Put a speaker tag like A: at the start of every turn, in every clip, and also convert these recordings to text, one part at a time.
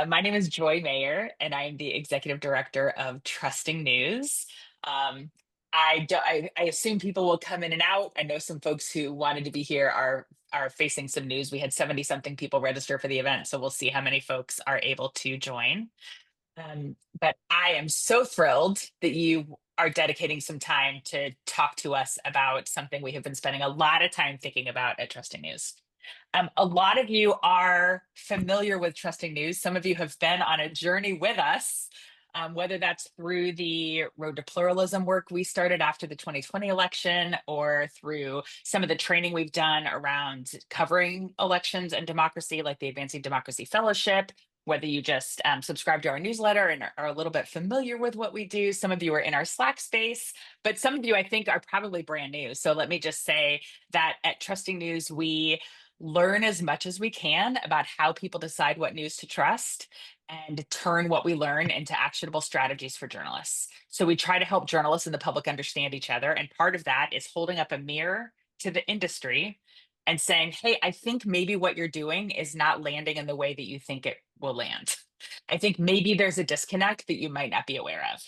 A: My name is Joy Mayer, and I am the executive director of Trusting News. Um, I assume people will come in and out. I know some folks who wanted to be here are facing some news. We had 70 something people register for the event, so we'll see how many folks are able to join. But I am so thrilled that you are dedicating some time to talk to us about something we have been spending a lot of time thinking about at Trusting News. A lot of you are familiar with Trusting News. Some of you have been on a journey with us, whether that's through the Road to Pluralism work we started after the 2020 election, or through some of the training we've done around covering elections and democracy, like the Advancing Democracy Fellowship. Whether you just subscribe to our newsletter and are a little bit familiar with what we do. Some of you are in our Slack space, but some of you I think are probably brand new. So let me just say that at Trusting News, we learn as much as we can about how people decide what news to trust and turn what we learn into actionable strategies for journalists. So we try to help journalists and the public understand each other. And part of that is holding up a mirror to the industry and saying, hey, I think maybe what you're doing is not landing in the way that you think it will land. I think maybe there's a disconnect that you might not be aware of.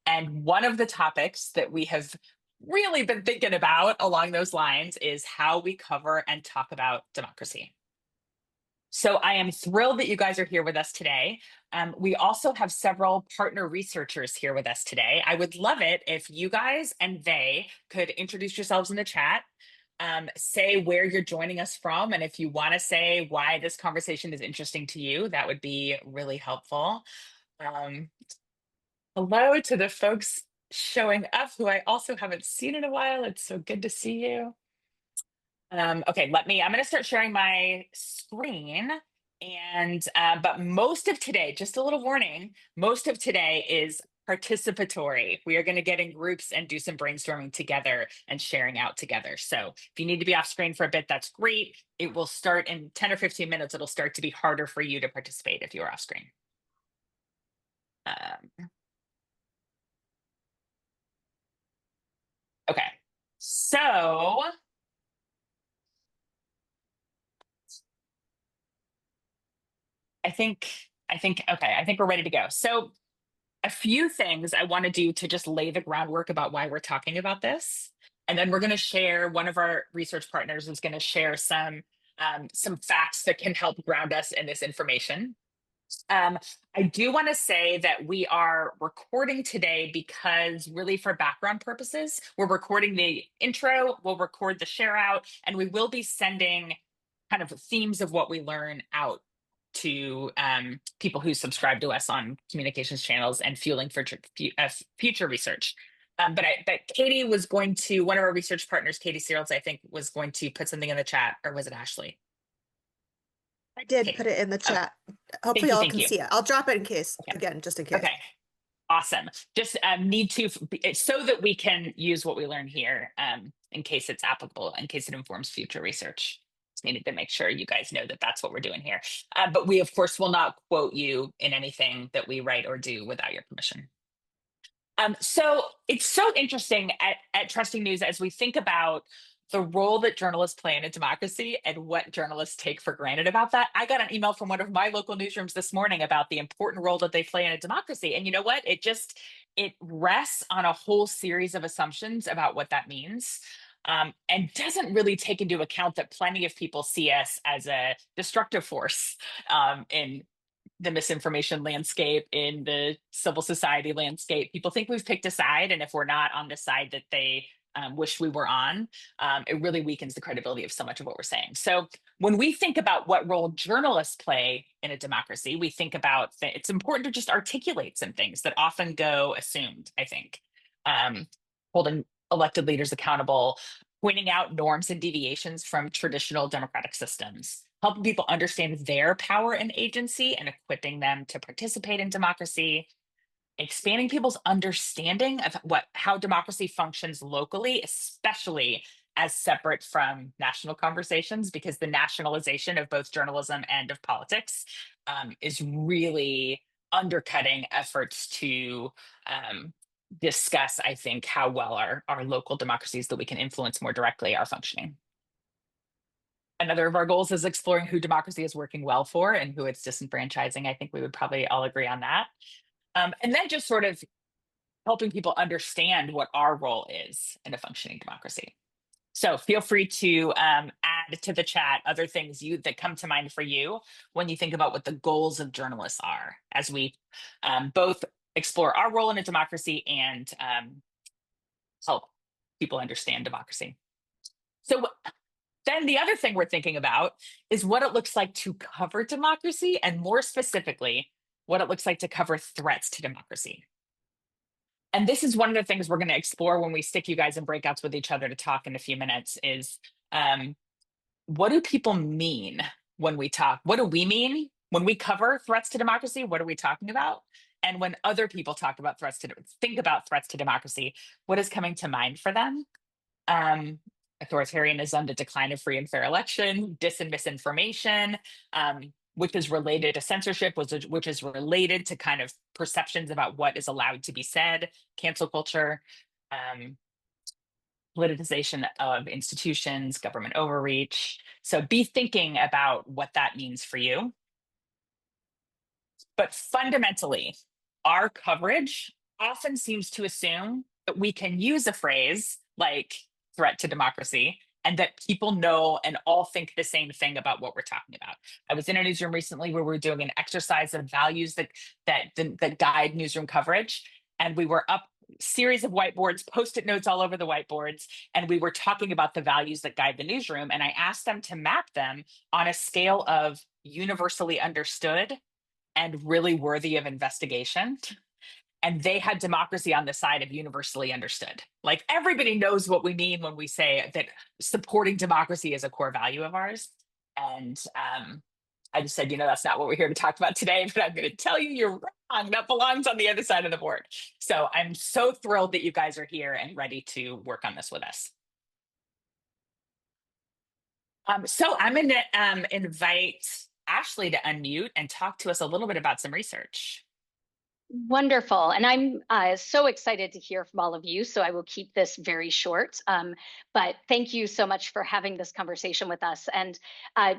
A: And one of the topics that we have really been thinking about along those lines is how we cover and talk about democracy. So I am thrilled that you guys are here with us today. We also have several partner researchers here with us today. I would love it if you guys and they could introduce yourselves in the chat, say where you're joining us from, and if you want to say why this conversation is interesting to you, that would be really helpful. Um, Hello to the folks showing up who I also haven't seen in a while. It's so good to see you. Okay, I'm going to start sharing my screen. But most of today, just a little warning, most of today is participatory. We are going to get in groups and do some brainstorming together and sharing out together. So if you need to be off screen for a bit, that's great. It will start in 10 or 15 minutes. It'll start to be harder for you to participate if you're off screen. Um, okay, so I think we're ready to go. So a few things I want to do to just lay the groundwork about why we're talking about this. And then we're going to share, one of our research partners is going to share some facts that can help ground us in this information. I do want to say that we are recording today because, really, for background purposes, we're recording the intro, we'll record the share out, and we will be sending kind of themes of what we learn out to people who subscribe to us on communications channels and fueling for future research. But Katie was going to, one of our research partners, Katie Searles, I think, was going to put something in the chat, or was it Ashley?
B: I did
A: Katie.
B: put it in the
A: Oh,
B: chat. Hopefully y'all
A: thank
B: can
A: you.
B: see it. I'll drop it in case,
A: Okay.
B: again, just in case.
A: Okay. Awesome. Just need to, so that we can use what we learn here in case it's applicable, in case it informs future research. Just needed to make sure you guys know that that's what we're doing here. But we, of course, will not quote you in anything that we write or do without your permission. So it's so interesting at Trusting News as we think about the role that journalists play in a democracy and what journalists take for granted about that. I got an email from one of my local newsrooms this morning about the important role that they play in a democracy. And you know what? It rests on a whole series of assumptions about what that means. And doesn't really take into account that plenty of people see us as a destructive force in the misinformation landscape, in the civil society landscape. People think we've picked a side, and if we're not on the side that they wish we were on, it really weakens the credibility of so much of what we're saying. So when we think about what role journalists play in a democracy, we think about that it's important to just articulate some things that often go assumed, I think. Holding elected leaders accountable, pointing out norms and deviations from traditional democratic systems, helping people understand their power and agency and equipping them to participate in democracy, expanding people's understanding of how democracy functions locally, especially as separate from national conversations, because the nationalization of both journalism and of politics is really undercutting efforts to discuss, I think, how well our local democracies that we can influence more directly are functioning. Another of our goals is exploring who democracy is working well for and who it's disenfranchising. I think we would probably all agree on that. And then just sort of helping people understand what our role is in a functioning democracy. So feel free to add to the chat other things that come to mind for you when you think about what the goals of journalists are, as we both explore our role in a democracy and help people understand democracy. So then the other thing we're thinking about is what it looks like to cover democracy, and more specifically, what it looks like to cover threats to democracy. And this is one of the things we're going to explore when we stick you guys in breakouts with each other to talk in a few minutes is um, what do people mean when we talk? What do we mean when we cover threats to democracy? What are we talking about? And when other people talk about think about threats to democracy, what is coming to mind for them? um, Authoritarianism, the decline of free and fair election, dis and misinformation, which is related to censorship, which is related to kind of perceptions about what is allowed to be said, cancel culture, um, politicization of institutions, government overreach. So be thinking about what that means for you. But fundamentally, our coverage often seems to assume that we can use a phrase like threat to democracy and that people know and all think the same thing about what we're talking about. I was in a newsroom recently where we were doing an exercise of values that guide newsroom coverage, and we were up series of whiteboards, post-it notes all over the whiteboards, and we were talking about the values that guide the newsroom. And I asked them to map them on a scale of universally understood and really worthy of investigation. And they had democracy on the side of universally understood. Like everybody knows what we mean when we say that supporting democracy is a core value of ours. And I just said, that's not what we're here to talk about today, but I'm going to tell you you're wrong. That belongs on the other side of the board. So I'm so thrilled that you guys are here and ready to work on this with us. So I'm going to invite Ashley to unmute and talk to us a little bit about some research.
C: Wonderful. And I'm so excited to hear from all of you. So I will keep this very short. But thank you so much for having this conversation with us. And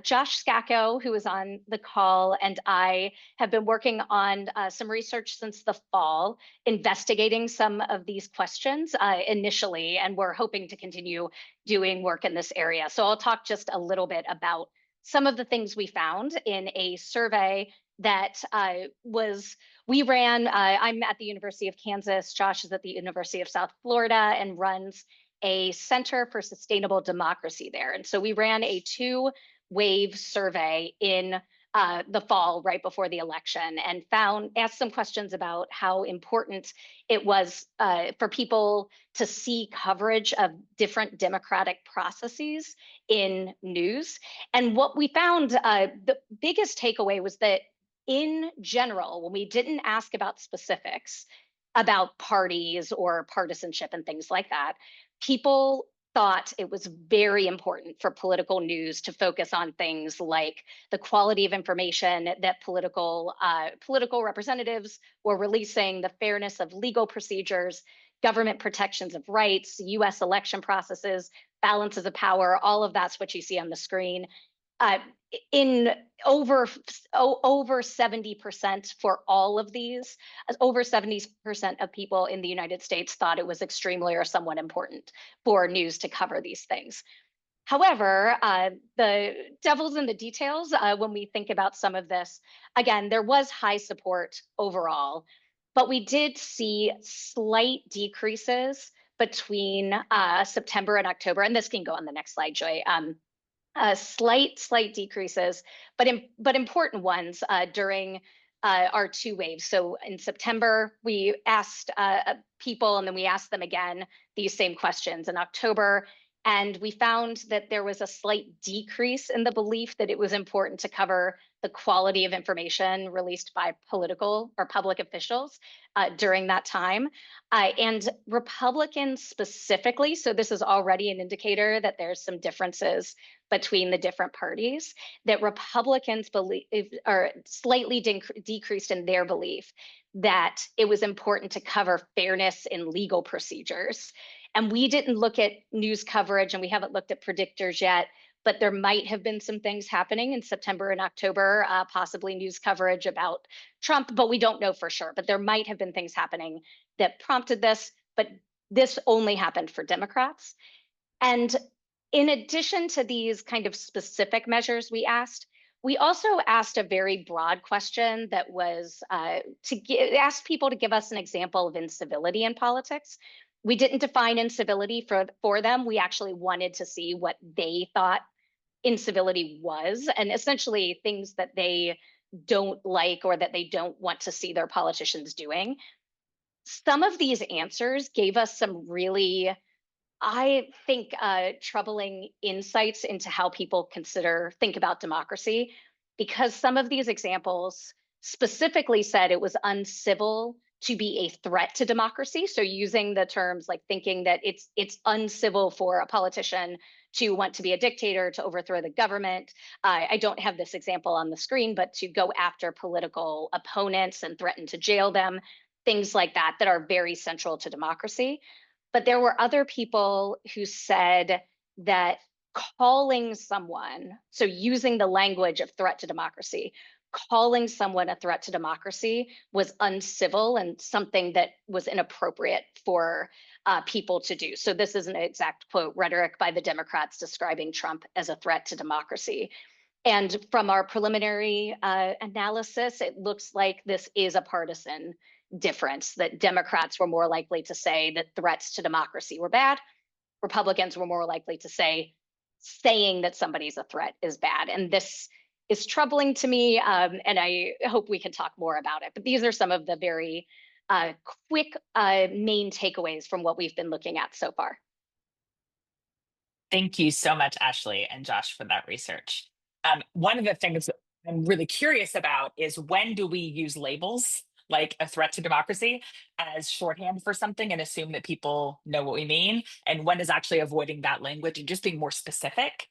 C: Josh Scacco, who is on the call, and I have been working on some research since the fall, investigating some of these questions initially, and we're hoping to continue doing work in this area. So I'll talk just a little bit about some of the things we found in a survey that we ran. I'm at the University of Kansas. Josh is at the University of South Florida and runs a Center for Sustainable Democracy there. And so we ran a 2-wave survey in the fall right before the election and asked some questions about how important it was for people to see coverage of different democratic processes in news. And what we found, the biggest takeaway was that in general, when we didn't ask about specifics about parties or partisanship and things like that, people thought it was very important for political news to focus on things like the quality of information that political representatives were releasing, the fairness of legal procedures, government protections of rights, U.S. election processes, balances of power. All of that's what you see on the screen. In over 70% for all of these, over 70% of people in the United States thought it was extremely or somewhat important for news to cover these things. However, the devil's in the details when we think about some of this. Again, there was high support overall, but we did see slight decreases between September and October. And this can go on the next slide, Joy. Slight decreases, but important ones during our 2 waves. So in September, we asked people, and then we asked them again these same questions in October, and we found that there was a slight decrease in the belief that it was important to cover the quality of information released by political or public officials during that time. And Republicans specifically, so this is already an indicator that there's some differences between the different parties, that Republicans believe or slightly decreased in their belief that it was important to cover fairness in legal procedures. And we didn't look at news coverage, and we haven't looked at predictors yet, but there might have been some things happening in September and October, possibly news coverage about Trump, but we don't know for sure. But there might have been things happening that prompted this, but this only happened for Democrats. And in addition to these kind of specific measures we also asked a very broad question that was ask people to give us an example of incivility in politics. We didn't define incivility for them. We actually wanted to see what they thought incivility was, and essentially things that they don't like or that they don't want to see their politicians doing. Some of these answers gave us some really, I think, troubling insights into how people think about democracy, because some of these examples specifically said it was uncivil to be a threat to democracy. So using the terms like thinking that it's uncivil for a politician to want to be a dictator, to overthrow the government. I don't have this example on the screen, but to go after political opponents and threaten to jail them, things like that are very central to democracy. But there were other people who said that calling someone, so using the language of threat to democracy, calling someone a threat to democracy was uncivil and something that was inappropriate for people to do. So this is an exact quote, rhetoric by the Democrats describing Trump as a threat to democracy. And from our preliminary analysis, it looks like this is a partisan difference, that Democrats were more likely to say that threats to democracy were bad. Republicans were more likely to say saying that somebody's a threat is bad. And this is troubling to me, and I hope we can talk more about it. But these are some of the very quick main takeaways from what we've been looking at so far.
A: Thank you so much, Ashley and Josh, for that research. One of the things I'm really curious about is, when do we use labels like a threat to democracy as shorthand for something and assume that people know what we mean? And when is actually avoiding that language and just being more specific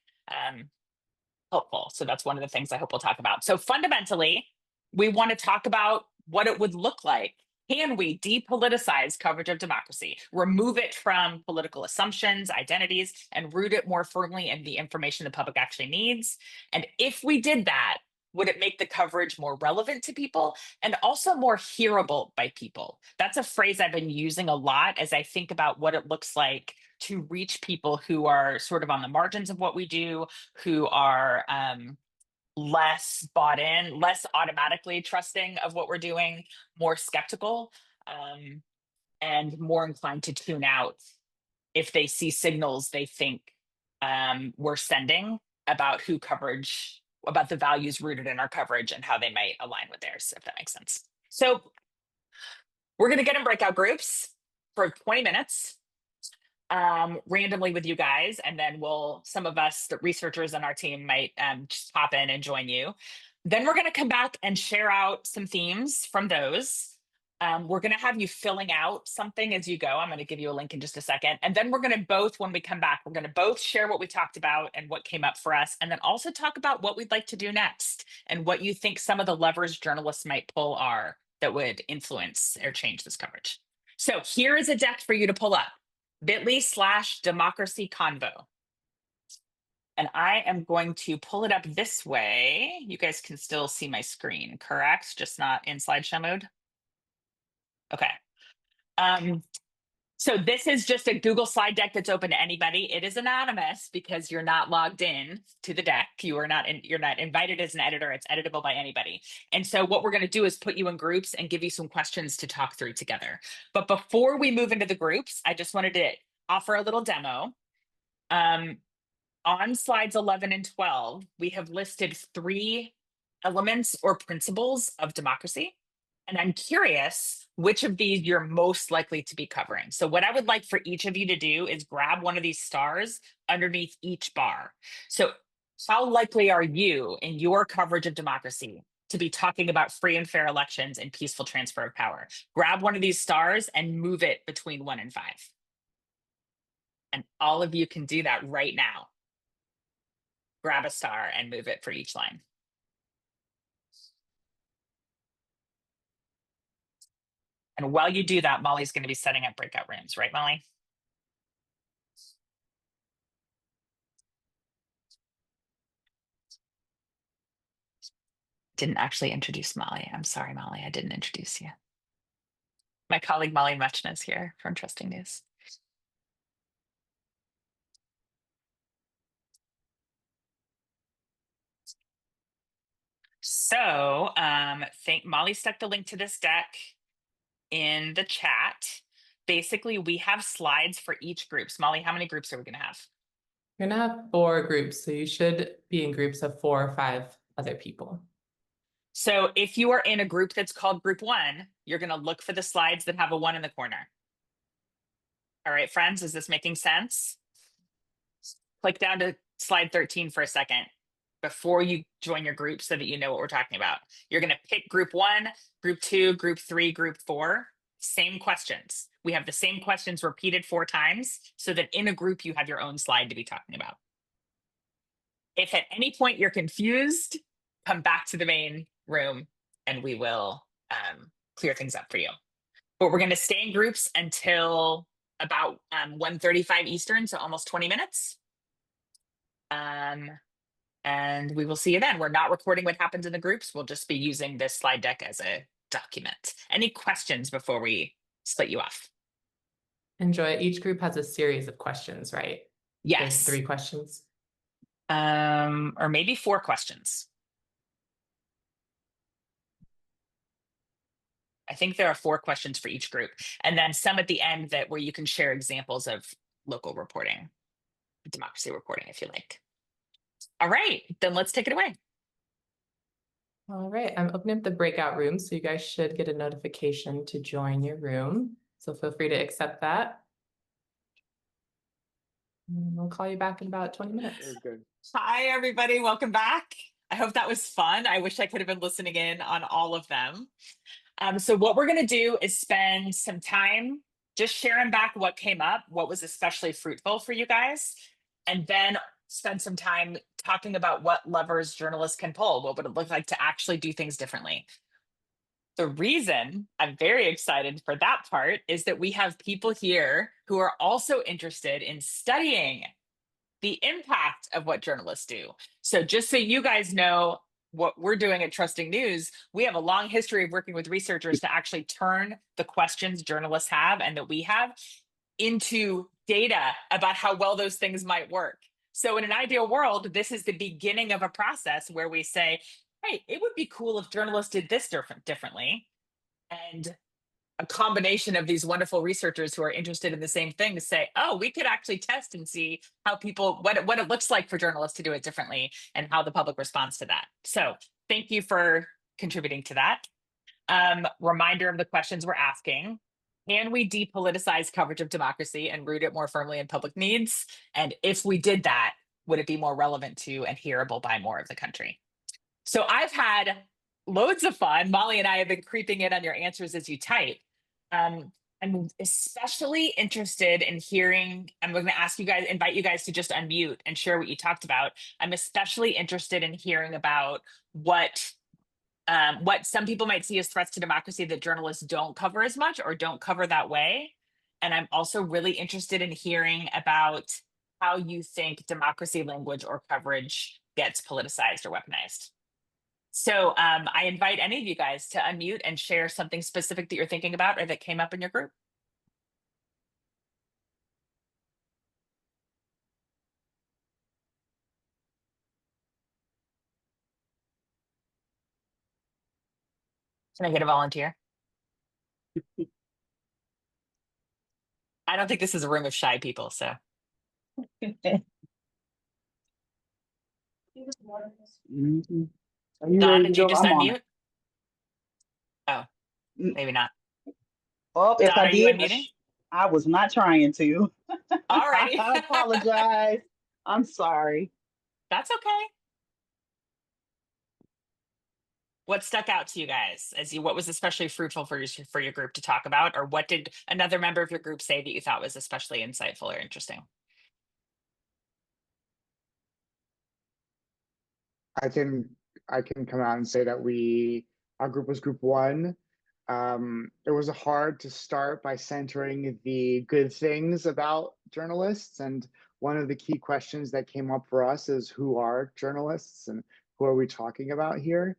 A: helpful? So that's one of the things I hope we'll talk about. So fundamentally, we want to talk about what it would look like. Can we depoliticize coverage of democracy, remove it from political assumptions, identities, and root it more firmly in the information the public actually needs? And if we did that, would it make the coverage more relevant to people and also more hearable by people? That's a phrase I've been using a lot as I think about what it looks like to reach people who are sort of on the margins of what we do, who are less bought in, less automatically trusting of what we're doing, more skeptical, and more inclined to tune out if they see signals they think we're sending about about the values rooted in our coverage and how they might align with theirs, if that makes sense. So we're going to get in breakout groups for 20 minutes. Randomly with you guys, and then some of us, the researchers on our team, might just pop in and join you. Then we're going to come back and share out some themes from those. We're going to have you filling out something as you go. I'm going to give you a link in just a second. And then we're going to when we come back, we're going to both share what we talked about and what came up for us, and then also talk about what we'd like to do next and what you think some of the levers journalists might pull are that would influence or change this coverage. So here is a deck for you to pull up. bit.ly/democracy convo. And I am going to pull it up this way. You guys can still see my screen, correct? Just not in slideshow mode? Okay. So this is just a Google slide deck that's open to anybody. It is anonymous because you're not logged in to the deck. You're not invited as an editor. It's editable by anybody. And so what we're going to do is put you in groups and give you some questions to talk through together. But before we move into the groups, I just wanted to offer a little demo. On slides 11 and 12, we have listed 3 elements or principles of democracy. And I'm curious which of these you're most likely to be covering. So what I would like for each of you to do is grab one of these stars underneath each bar. So how likely are you in your coverage of democracy to be talking about free and fair elections and peaceful transfer of power? Grab one of these stars and move it between 1 and 5. And all of you can do that right now. Grab a star and move it for each line. And while you do that, Molly's going to be setting up breakout rooms, right, Molly? Didn't actually introduce Molly. I'm sorry, Molly, I didn't introduce you. My colleague Molly Muchna is here from Trusting News. So Molly stuck the link to this deck in the chat. Basically, we have slides for each group. Molly, how many groups are we going to have?
D: We're gonna have 4 groups, so you should be in groups of 4 or 5 other people.
A: So if you are in a group that's called group 1, you're going to look for the slides that have a 1 in the corner. All right, friends, is this making sense? Click down to slide 13 for a second before you join your group so that you know what we're talking about. You're going to pick group 1, group 2, group 3, group 4. Same questions. We have the same questions repeated 4 times so that in a group you have your own slide to be talking about. If at any point you're confused, come back to the main room and we will clear things up for you. But we're going to stay in groups until about 1:35 Eastern, so almost 20 minutes. And we will see you then. We're not recording what happens in the groups. We'll just be using this slide deck as a document. Any questions before we split you off?
D: Enjoy. Each group has a series of questions, right?
A: Yes.
D: There's 3 questions.
A: Or maybe 4 questions. I think there are 4 questions for each group. And then some at the end that where you can share examples of local reporting, democracy reporting, if you like. All right, then let's take it away.
D: All right, I'm opening up the breakout room, so you guys should get a notification to join your room. So feel free to accept that. And we'll call you back in about 20 minutes.
E: Good.
A: Hi, everybody. Welcome back. I hope that was fun. I wish I could have been listening in on all of them. So what we're going to do is spend some time just sharing back what came up, what was especially fruitful for you guys, and then spend some time talking about what levers journalists can pull. What would it look like to actually do things differently? The reason I'm very excited for that part is that we have people here who are also interested in studying the impact of what journalists do. So just so you guys know what we're doing at Trusting News, we have a long history of working with researchers to actually turn the questions journalists have and that we have into data about how well those things might work. So in an ideal world, this is the beginning of a process where we say, hey, it would be cool if journalists did this differently. And a combination of these wonderful researchers who are interested in the same thing to say, oh, we could actually test and see how people, what it looks like for journalists to do it differently and how the public responds to that. So thank you for contributing to that. Reminder of the questions we're asking. Can we depoliticize coverage of democracy and root it more firmly in public needs? And if we did that, would it be more relevant to and hearable by more of the country? So I've had loads of fun. Molly and I have been creeping in on your answers as you type. I'm especially interested in hearing, I'm going to ask you guys, invite you guys to just unmute and share what you talked about. I'm especially interested in hearing about what some people might see as threats to democracy that journalists don't cover as much or don't cover that way. And I'm also really interested in hearing about how you think democracy language or coverage gets politicized or weaponized. So I invite any of you guys to unmute and share something specific that you're thinking about or that came up in your group. Can I get a volunteer? I don't think this is a room of shy people, so.
E: Are you
A: Don,
E: ready to
A: did you
E: go?
A: just
E: I'm on
A: unmute?
E: it.
A: Oh, maybe not.
E: Oh, if
A: Don,
E: I
A: are you
E: did,
A: unmuting?
E: I was not trying to.
A: All righty.
E: I apologize. I'm sorry.
A: That's okay. What stuck out to you guys what was especially fruitful for your group to talk about, or what did another member of your group say that you thought was especially insightful or interesting?
F: I can come out and say that our group was group 1. It was hard to start by centering the good things about journalists, and one of the key questions that came up for us is who are journalists and who are we talking about here?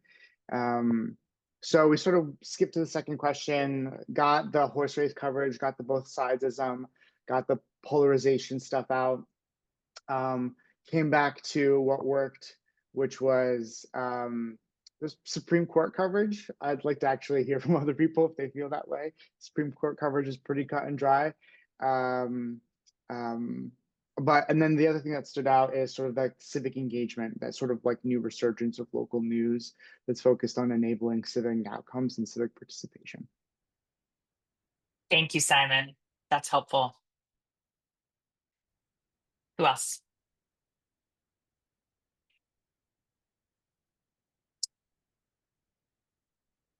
F: So we sort of skipped to the second question, got the horse race coverage, got the both sidesism, got the polarization stuff out, came back to what worked, which was the Supreme Court coverage. I'd like to actually hear from other people if they feel that way. Supreme Court coverage is pretty cut and dry. And then the other thing that stood out is sort of that civic engagement, that sort of like new resurgence of local news that's focused on enabling civic outcomes and civic participation.
A: Thank you, Simon. That's helpful. Who else?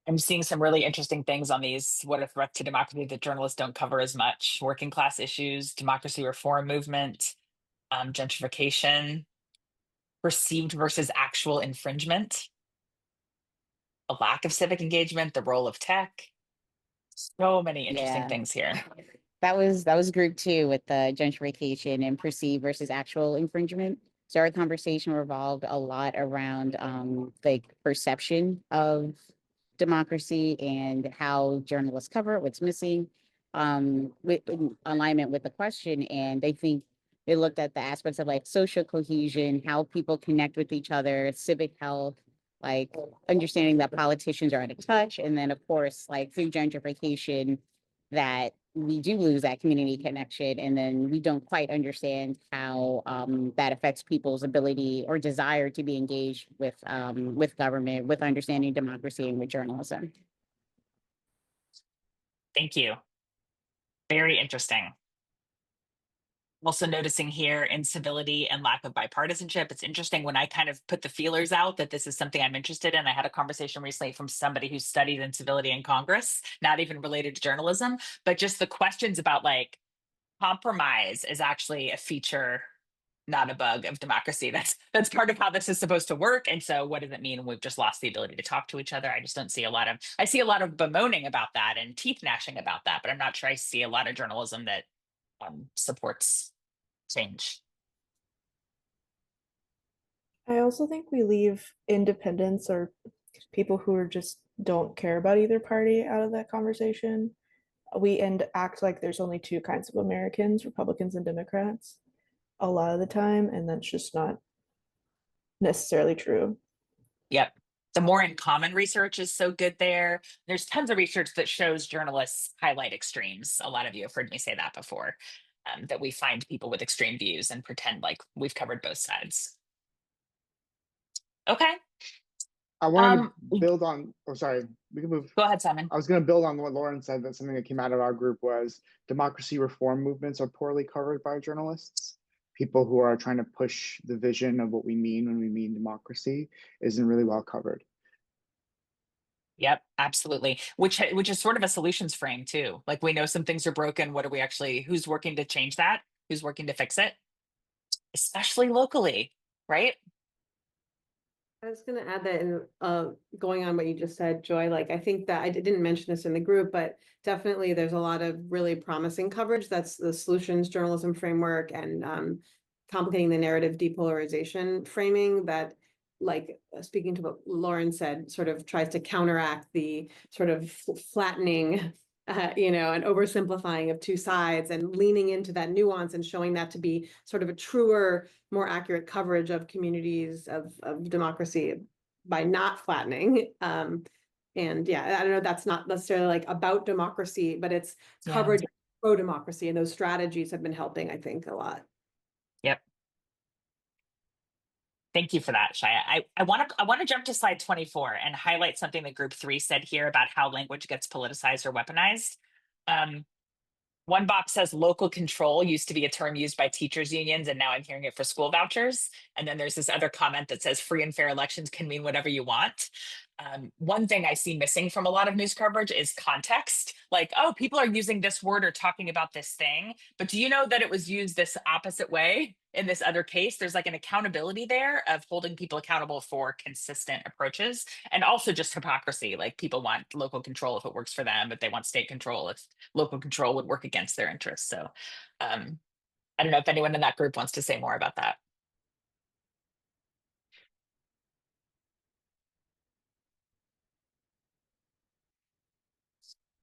A: I'm seeing some really interesting things on these. What a threat to democracy that journalists don't cover as much. Working class issues, democracy reform movement, gentrification, perceived versus actual infringement, a lack of civic engagement, the role of tech. So many interesting
G: Yeah,
A: things here.
G: that was group two with the gentrification and perceived versus actual infringement. So our conversation revolved a lot around like perception of democracy and how journalists cover it, what's missing, with in alignment with the question. And they think they looked at the aspects of like social cohesion, how people connect with each other, civic health, like understanding that politicians are out of touch, and then of course, like through gentrification, that we do lose that community connection, and then we don't quite understand how that affects people's ability or desire to be engaged with government, with understanding democracy, and with journalism.
A: Thank you. Very interesting. Also noticing here incivility and lack of bipartisanship. It's interesting when I kind of put the feelers out that this is something I'm interested in. I had a conversation recently from somebody who studied incivility in Congress, not even related to journalism, but just the questions about like compromise is actually a feature, not a bug of democracy. That's part of how this is supposed to work. And so what does it mean when we've just lost the ability to talk to each other? I just don't see I see a lot of bemoaning about that and teeth gnashing about that, but I'm not sure I see a lot of journalism that supports change.
B: I also think we leave independents or people who are just don't care about either party out of that conversation. We act like there's only two kinds of Americans, Republicans and Democrats, a lot of the time, and that's just not necessarily true.
A: Yep. The more in common research is so good there. There's tons of research that shows journalists highlight extremes. A lot of you have heard me say that before, that we find people with extreme views and pretend like we've covered both sides. Okay.
F: I wanted to build on, oh, sorry, we can move.
A: Go ahead, Simon.
F: I was going to build on what Lauren said, that something that came out of our group was democracy reform movements are poorly covered by journalists. People who are trying to push the vision of what we mean when we mean democracy isn't really well covered.
A: Yep, absolutely. Which is sort of a solutions frame too. Like we know some things are broken. What are we actually, who's working to change that? Who's working to fix it? Especially locally, right?
H: I was going to add that in going on what you just said, Joy, like I think that I didn't mention this in the group, but definitely there's a lot of really promising coverage. That's the solutions journalism framework and complicating the narrative depolarization framing that, like speaking to what Lauren said, sort of tries to counteract the sort of flattening and oversimplifying of two sides and leaning into that nuance and showing that to be sort of a truer, more accurate coverage of communities of democracy by not flattening. And yeah, I don't know, that's not necessarily like about democracy, but it's coverage pro-democracy, and those strategies have been helping, I think, a lot.
A: Yep. Thank you for that, Shaya. I want to jump to slide 24 and highlight something that group 3 said here about how language gets politicized or weaponized. One box says local control used to be a term used by teachers unions, and now I'm hearing it for school vouchers. And then there's this other comment that says free and fair elections can mean whatever you want. One thing I see missing from a lot of news coverage is context. Like, oh, people are using this word or talking about this thing, but do you know that it was used this opposite way in this other case? There's like an accountability there of holding people accountable for consistent approaches, and also just hypocrisy. Like people want local control if it works for them, but they want state control if local control would work against their interests. So I don't know if anyone in that group wants to say more about that.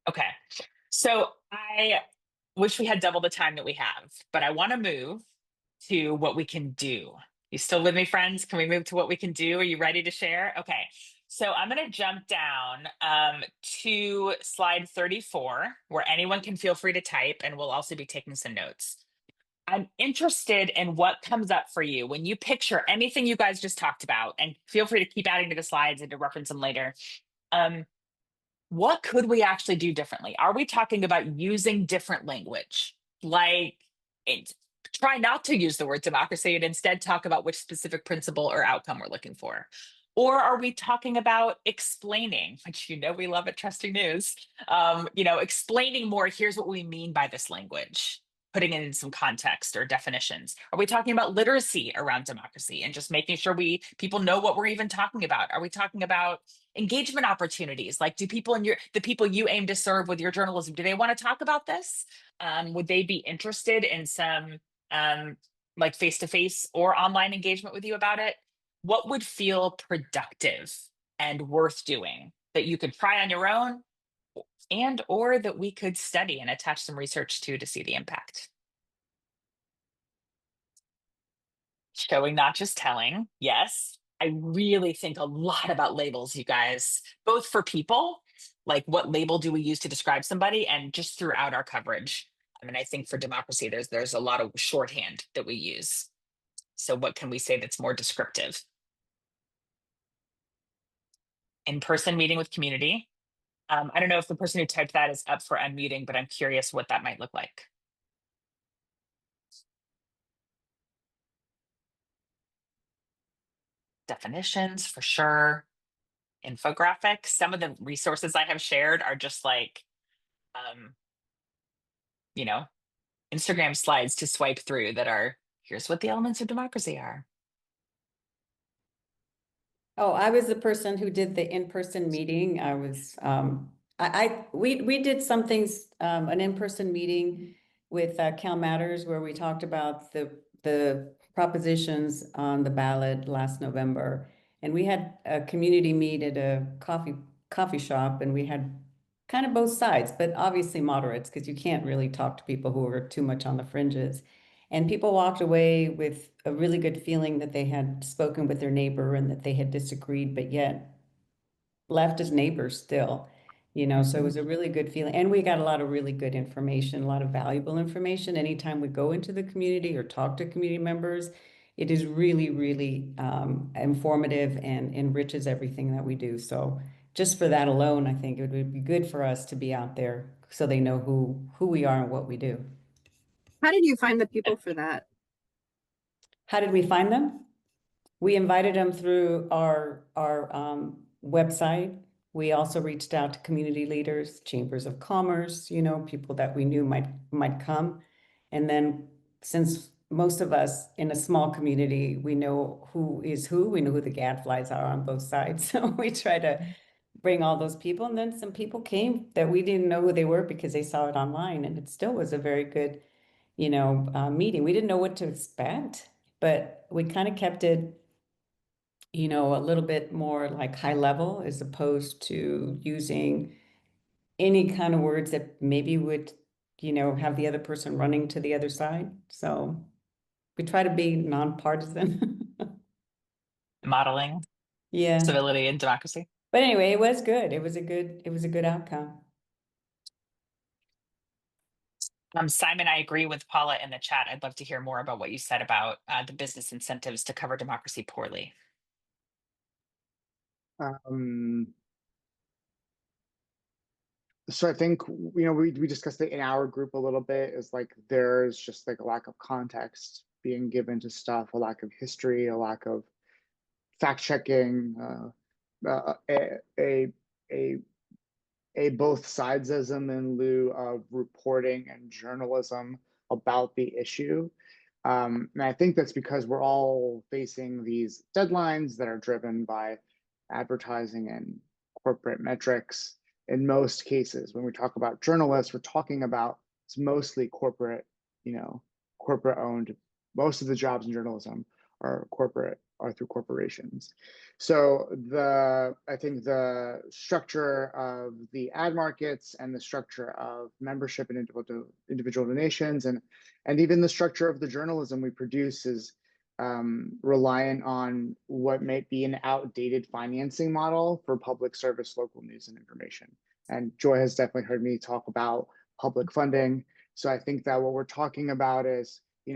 A: Okay. So I wish we had double the time that we have, but I want to move to what we can do. You still with me, friends? Can we move to what we can do? Are you ready to share? Okay. So I'm going to jump down to slide 34, where anyone can feel free to type, and we'll also be taking some notes. I'm interested in what comes up for you when you picture anything you guys just talked about, and feel free to keep adding to the slides and to reference them later. Um, what could we actually do differently? Are we talking about using different language? Like, it, try not to use the word democracy and instead talk about which specific principle or outcome we're looking for. Or are we talking about explaining, which we love at Trusting News, explaining more, here's what we mean by this language, putting it in some context or definitions? Are we talking about literacy around democracy and just making sure people know what we're even talking about? Are we talking about engagement opportunities? Like, do people the people you aim to serve with your journalism, do they want to talk about this? Would they be interested in some like face-to-face or online engagement with you about it? What would feel productive and worth doing that you could try on your own, and or that we could study and attach some research to see the impact? Showing, not just telling. Yes. I really think a lot about labels, you guys, both for people, like what label do we use to describe somebody, and just throughout our coverage. I mean, I think for democracy, there's a lot of shorthand that we use. So what can we say that's more descriptive? In-person meeting with community. I don't know if the person who typed that is up for unmuting, but I'm curious what that might look like. Definitions, for sure. Infographics. Some of the resources I have shared are just like, you know, Instagram slides to swipe through that are, here's what the elements of democracy are.
I: Oh, I was the person who did the in-person meeting. I was, we did some things, an in-person meeting with Cal Matters where we talked about the propositions on the ballot last November. And we had a community meet at a coffee shop, and we had kind of both sides, but obviously moderates, because you can't really talk to people who are too much on the fringes. And people walked away with a really good feeling that they had spoken with their neighbor and that they had disagreed, but yet left as neighbors still, so it was a really good feeling. And we got a lot of really good information, a lot of valuable information. Anytime we go into the community or talk to community members, it is really, really informative and enriches everything that we do. So just for that alone, I think it would be good for us to be out there so they know who we are and what we do.
B: How did you find the people for that?
I: How did we find them? We invited them through our website. We also reached out to community leaders, chambers of commerce, people that we knew might come. And then, since most of us in a small community, we know who is who, we know who the gadflies are on both sides. So we try to bring all those people. And then some people came that we didn't know who they were because they saw it online. And it still was a very good, meeting. We didn't know what to expect, but we kind of kept it, a little bit more like high level, as opposed to using any kind of words that maybe would, have the other person running to the other side. So we try to be nonpartisan.
A: Modeling
I: Yeah.
A: civility and democracy.
I: But anyway, it was good. It was a good outcome.
A: Simon, I agree with Paula in the chat. I'd love to hear more about what you said about the business incentives to cover democracy poorly.
F: So I think, we discussed it in our group a little bit, is like there's just like a lack of context being given to stuff, a lack of history, a lack of fact checking, a both sidesism in lieu of reporting and journalism about the issue. And I think that's because we're all facing these deadlines that are driven by advertising and corporate metrics. In most cases, when we talk about journalists, we're talking about, it's mostly corporate, corporate owned. Most of the jobs in journalism are corporate are through corporations. So I think the structure of the ad markets and the structure of membership and individual donations and even the structure of the journalism we produce is reliant on what might be an outdated financing model for public service local news and information. And Joy has definitely heard me talk about public funding. So I think that what we're talking about is, we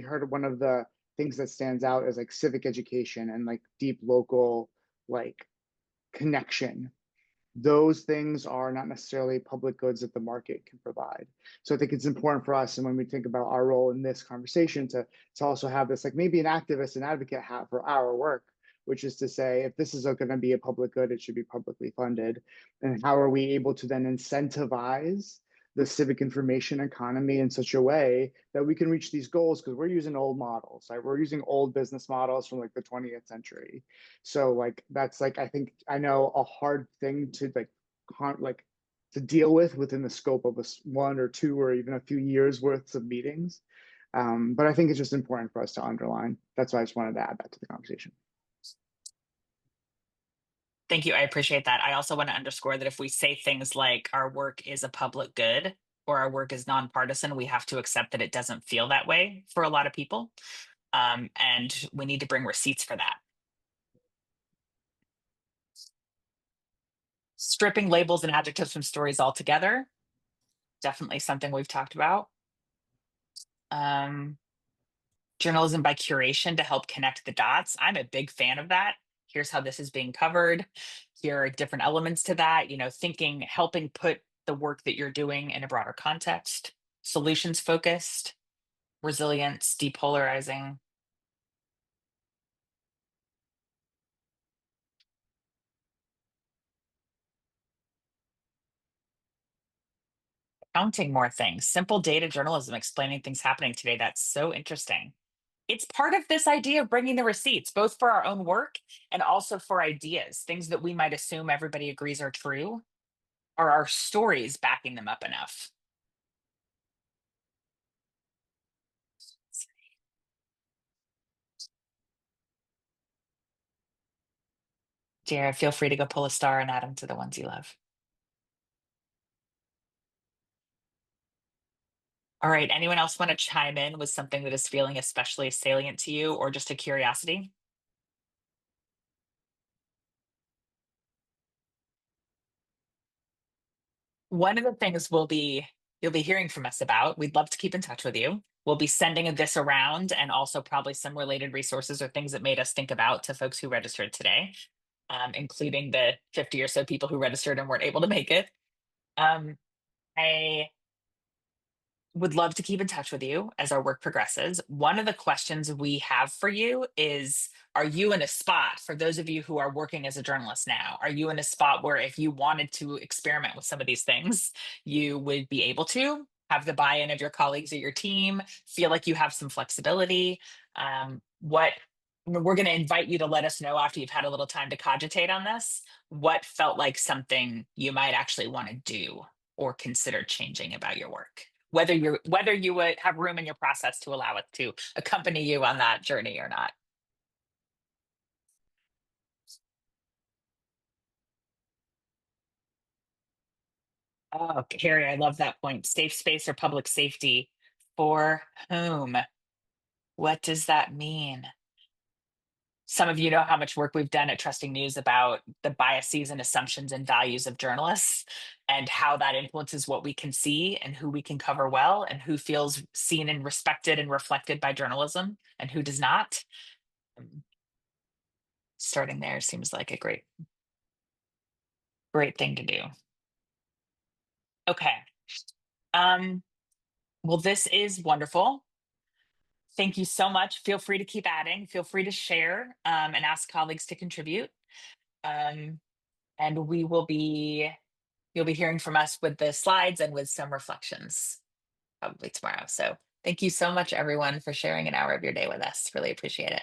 F: heard one of the things that stands out is like civic education and like deep local like connection. Those things are not necessarily public goods that the market can provide. So I think it's important for us, and when we think about our role in this conversation, to also have this like maybe an activist and advocate hat for our work, which is to say, if this is going to be a public good, it should be publicly funded. And how are we able to then incentivize the civic information economy in such a way that we can reach these goals? Because we're using old models, right? We're using old business models from like the 20th century. So like that's like, I know a hard thing to to deal with within the scope of one or two or even a few years worth of meetings. But I think it's just important for us to underline. That's why I just wanted to add that to the conversation.
A: Thank you. I appreciate that. I also want to underscore that if we say things like our work is a public good or our work is nonpartisan, we have to accept that it doesn't feel that way for a lot of people. And we need to bring receipts for that. Stripping labels and adjectives from stories altogether. Definitely something we've talked about. Journalism by curation to help connect the dots. I'm a big fan of that. Here's how this is being covered. Here are different elements to that, helping put the work that you're doing in a broader context. Solutions focused, resilience, depolarizing. Counting more things. Simple data journalism explaining things happening today. That's so interesting. It's part of this idea of bringing the receipts, both for our own work and also for ideas, things that we might assume everybody agrees are true. Are our stories backing them up enough? Jared, feel free to go pull a star and add them to the ones you love. All right, anyone else want to chime in with something that is feeling especially salient to you or just a curiosity? One of the things you'll be hearing from us about, we'd love to keep in touch with you. We'll be sending this around and also probably some related resources or things that made us think about to folks who registered today, including the 50 or so people who registered and weren't able to make it. I would love to keep in touch with you as our work progresses. One of the questions we have for you is, are you in a spot, for those of you who are working as a journalist now, are you in a spot where if you wanted to experiment with some of these things, you would be able to have the buy-in of your colleagues or your team, feel like you have some flexibility? We're going to invite you to let us know after you've had a little time to cogitate on this, what felt like something you might actually want to do or consider changing about your work, whether you would have room in your process to allow it to accompany you on that journey or not. Oh, Carrie, I love that point. Safe space or public safety for whom? What does that mean? Some of you know how much work we've done at Trusting News about the biases and assumptions and values of journalists and how that influences what we can see and who we can cover well and who feels seen and respected and reflected by journalism and who does not. Starting there seems like a great thing to do. Okay. Well, this is wonderful. Thank you so much. Feel free to keep adding. Feel free to share and ask colleagues to contribute. And you'll be hearing from us with the slides and with some reflections probably tomorrow. So thank you so much, everyone, for sharing an hour of your day with us. Really appreciate it.